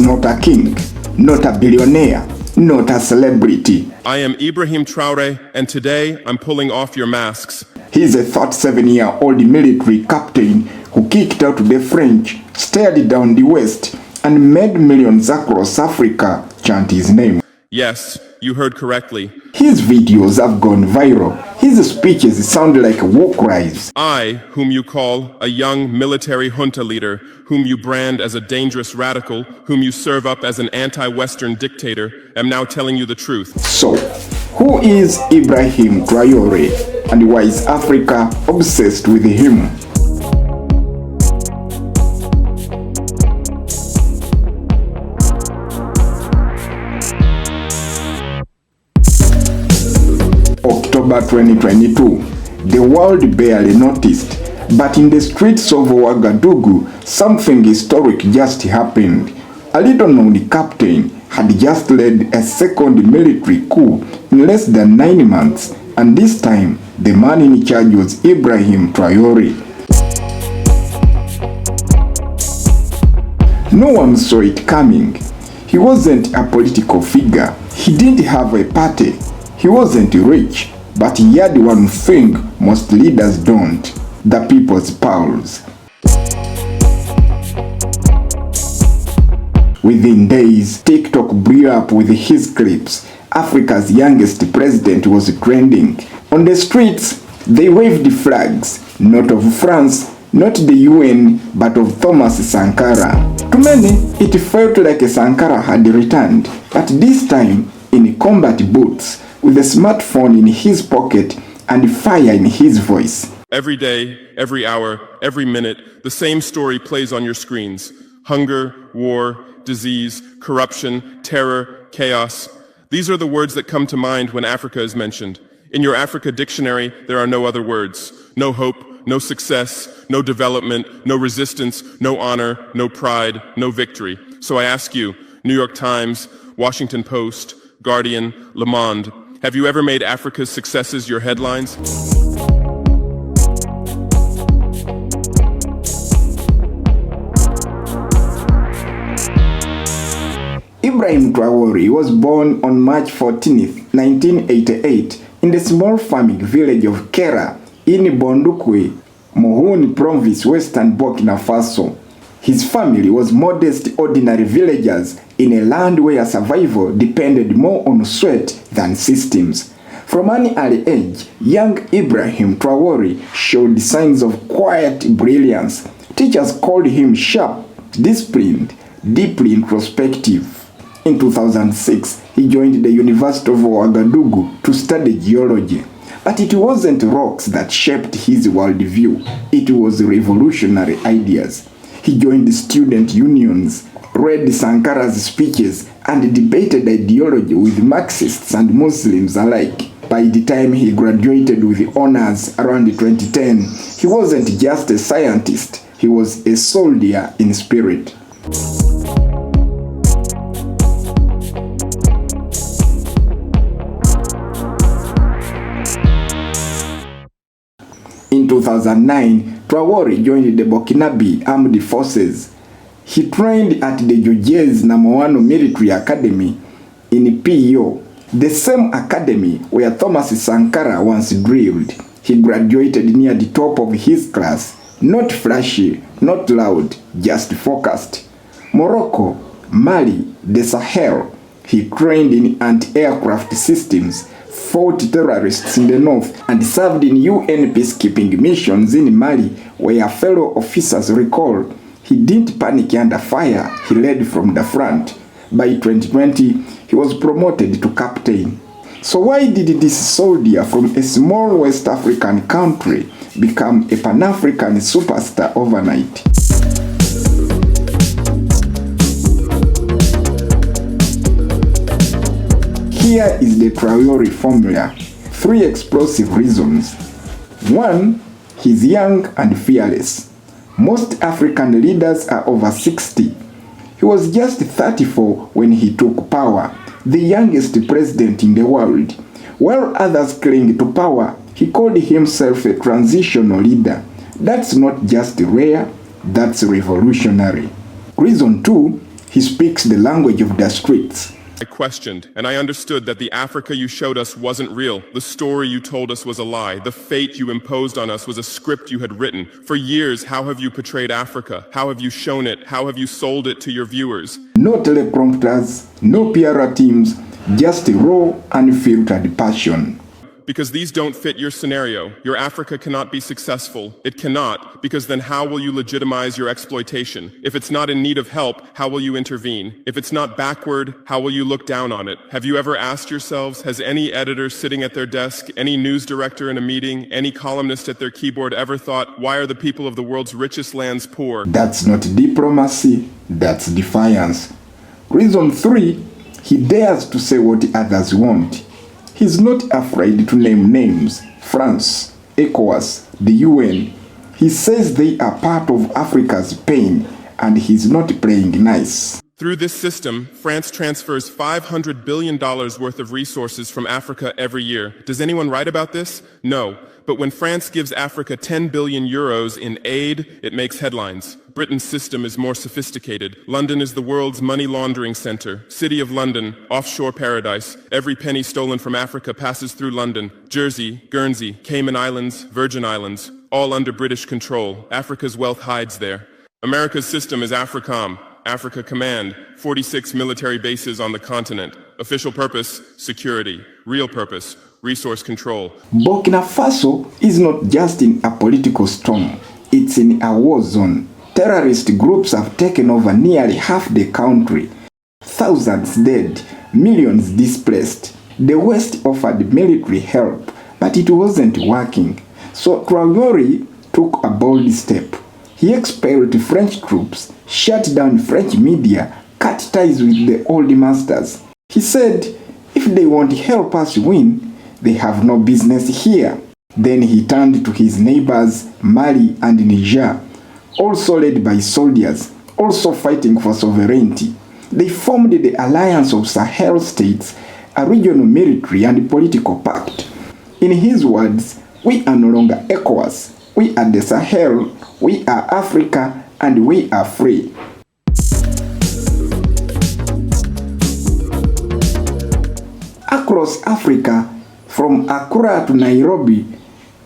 not a king, not a billionaire, not a celebrity. I am Ibrahim Traore, and today I'm pulling off your masks. He's a 37-year-old military captain who kicked out the French, stared down the West, and made millions across Africa chant his name. Yes, you heard correctly. His videos have gone viral. His speeches sound like war cries. I, whom you call a young military junta leader, whom you brand as a dangerous radical, whom you serve up as an anti-Western dictator, am now telling you the truth. So, who is Ibrahim Traoré, and why is Africa obsessed with him? October 2022. The world barely noticed, but in the streets of Ouagadougou, something historic just happened. A little-known captain had just led a second military coup in less than 9 months, and this time, the man in charge was Ibrahim Traoré. No one saw it coming. He wasn't a political figure. He didn't have a party. He wasn't rich, but he had one thing most leaders don't: the people's pulse. Within days, TikTok blew up with his clips. Africa's youngest president was trending. On the streets, they waved flags, not of France, not the UN, but of Thomas Sankara. To many, it felt like Sankara had returned, but this time in combat boots, with a smartphone in his pocket and fire in his voice. Every day, every hour, every minute, the same story plays on your screens. Hunger, war, disease, corruption, terror, chaos. These are the words that come to mind when Africa is mentioned. In your Africa dictionary, there are no other words. No hope, no success, no development, no resistance, no honor, no pride, no victory. So I ask you, New York Times, Washington Post, Guardian, Le Monde, have you ever made Africa's successes your headlines? Ibrahim Traoré was born on March 14, 1988, in the small farming village of Kera in Bondukwe, Mohun Province, Western Burkina Faso. His family was modest, ordinary villagers in a land where survival depended more on sweat than systems. From an early age, young Ibrahim Traoré showed signs of quiet brilliance. Teachers called him sharp, disciplined, deeply introspective. In 2006, he joined the University of Ouagadougou to study geology. But it wasn't rocks that shaped his worldview, it was revolutionary ideas. He joined student unions, read Sankara's speeches, and debated ideology with Marxists and Muslims alike. By the time he graduated with honors around 2010, he wasn't just a scientist, he was a soldier in spirit. In 2009, Traoré joined the Burkinabe Armed Forces. He trained at the Jujez Namoano Military Academy in PO, the same academy where Thomas Sankara once drilled. He graduated near the top of his class, not flashy, not loud, just focused. Morocco, Mali, the Sahel. He trained in anti-aircraft systems, fought terrorists in the north, and served in UN peacekeeping missions in Mali, where fellow officers recall he didn't panic under fire, he led from the front. By 2020, he was promoted to captain. So why did this soldier from a small West African country become a Pan-African superstar overnight? Here is the Traoré formula. 3 explosive reasons. 1. He's young and fearless. Most African leaders are over 60. He was just 34 when he took power, the youngest president in the world. While others cling to power, he called himself a transitional leader. That's not just rare, that's revolutionary. Reason 2, He speaks the language of the streets. I questioned, and I understood that the Africa you showed us wasn't real. The story you told us was a lie. The fate you imposed on us was a script you had written. For years, how have you portrayed Africa? How have you shown it? How have you sold it to your viewers? No teleprompters, no PR teams, just raw, unfiltered passion. Because these don't fit your scenario. Your Africa cannot be successful. It cannot, because then how will you legitimize your exploitation? If it's not in need of help, how will you intervene? If it's not backward, how will you look down on it? Have you ever asked yourselves, has any editor sitting at their desk, any news director in a meeting, any columnist at their keyboard ever thought, why are the people of the world's richest lands poor? That's not diplomacy, that's defiance. Reason 3, he dares to say what others won't. He's not afraid to name names, France, ECOWAS, the UN. He says they are part of Africa's pain, and he's not playing nice. Through this system, France transfers $500 billion worth of resources from Africa every year. Does anyone write about this? No. But when France gives Africa 10 billion euros in aid, it makes headlines. Britain's system is more sophisticated. London is the world's money laundering center. City of London, offshore paradise. Every penny stolen from Africa passes through London. Jersey, Guernsey, Cayman Islands, Virgin Islands, all under British control. Africa's wealth hides there. America's system is AFRICOM, Africa Command, 46 military bases on the continent. Official purpose, security. Real purpose, resource control. Burkina Faso is not just in a political storm, it's in a war zone. Terrorist groups have taken over nearly half the country. Thousands dead, millions displaced. The West offered military help, but it wasn't working. So Traoré took a bold step. He expelled French troops, shut down French media, cut ties with the old masters. He said, if they won't help us win, they have no business here. Then he turned to his neighbors, Mali and Niger, also led by soldiers, also fighting for sovereignty. They formed the Alliance of Sahel States, a regional military and political pact. In his words, we are no longer ECOWAS, we are the Sahel, we are Africa, and we are free. Across Africa, from Accra to Nairobi,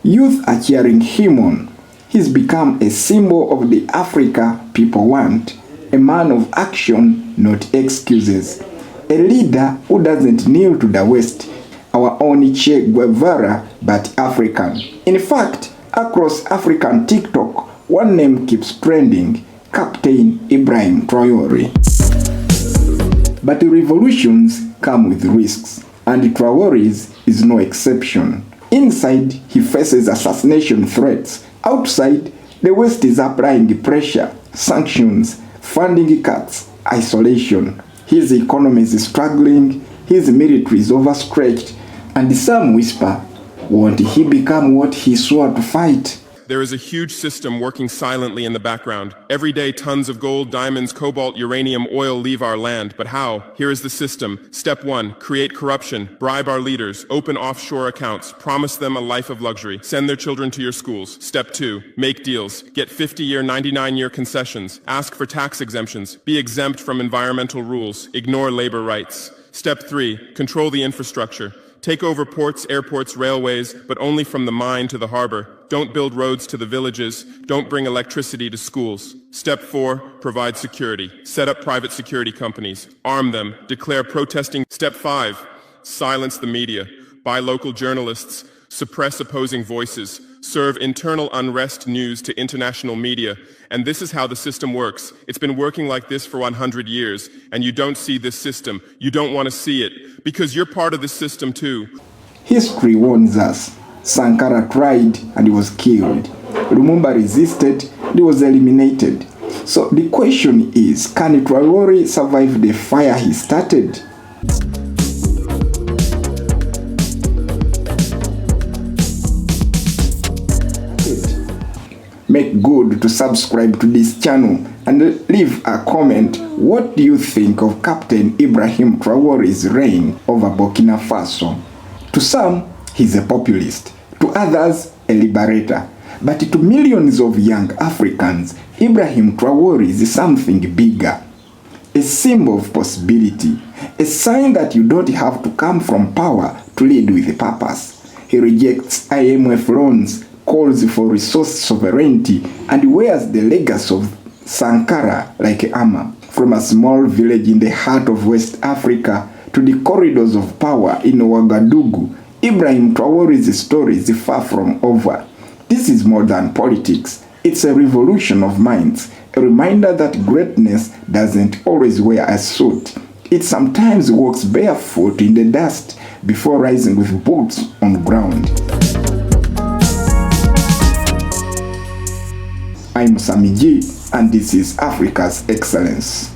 youth are cheering him on. He's become a symbol of the Africa people want, a man of action, not excuses, a leader who doesn't kneel to the West, our own Che Guevara, but African. In fact, across African TikTok, one name keeps trending, Captain Ibrahim Traoré. But revolutions come with risks, and Traoré's is no exception. Inside, he faces assassination threats. Outside, the West is applying pressure, sanctions, funding cuts, isolation. His economy is struggling, his military is overstretched, and some whisper, won't he become what he swore to fight? There is a huge system working silently in the background. Every day, tons of gold, diamonds, cobalt, uranium, oil leave our land. But how? Here is the system. Step 1, create corruption, bribe our leaders, open offshore accounts, promise them a life of luxury, send their children to your schools. Step 2, make deals, get 50-year, 99-year concessions, ask for tax exemptions, be exempt from environmental rules, ignore labor rights. Step 3, control the infrastructure. Take over ports, airports, railways, but only from the mine to the harbor. Don't build roads to the villages. Don't bring electricity to schools. Step 4, provide security. Set up private security companies. Arm them. Declare protesting. Step 5, silence the media. Buy local journalists. Suppress opposing voices. Serve internal unrest news to international media. And this is how the system works. It's been working like this for 100 years, and you don't see this system. You don't want to see it, because you're part of this system too. History warns us. Sankara tried and he was killed. Lumumba resisted and he was eliminated. So the question is, can Traoré survive the fire he started? Make good to subscribe to this channel and leave a comment. What do you think of Captain Ibrahim Traoré's reign over Burkina Faso? To some, he's a populist. To others, a liberator. But to millions of young Africans, Ibrahim Traoré is something bigger. a symbol of possibility, a sign that you don't have to come from power to lead with a purpose. He rejects IMF loans, calls for resource sovereignty, and wears the legacy of Sankara like armor. From a small village in the heart of West Africa to the corridors of power in Ouagadougou, Ibrahim Traore's story is far from over. This is more than politics. It's a revolution of minds, a reminder that greatness doesn't always wear a suit. It sometimes walks barefoot in the dust before rising with boots on ground. I'm SamieG, and this is Africa's Excellence.